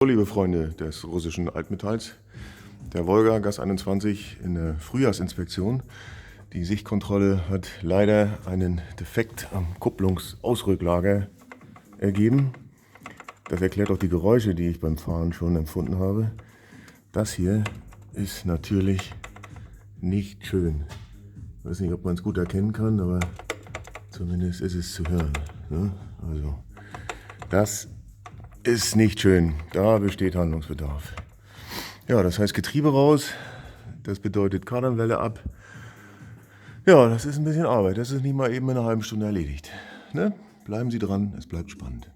Hallo liebe Freunde des russischen Altmetalls, der Wolga Gas 21 in der Frühjahrsinspektion. Die Sichtkontrolle hat leider einen Defekt am Kupplungsausrücklager ergeben. Das erklärt auch die Geräusche, die ich beim Fahren schon empfunden habe. Das hier ist natürlich nicht schön. Ich weiß nicht, ob man es gut erkennen kann, aber zumindest ist es zu hören. Ne? Also, das ist nicht schön. Da besteht Handlungsbedarf. Ja, das heißt Getriebe raus. Das bedeutet Kardanwelle ab. Ja, das ist ein bisschen Arbeit. Das ist nicht mal eben in einer halben Stunde erledigt. Ne? Bleiben Sie dran, es bleibt spannend.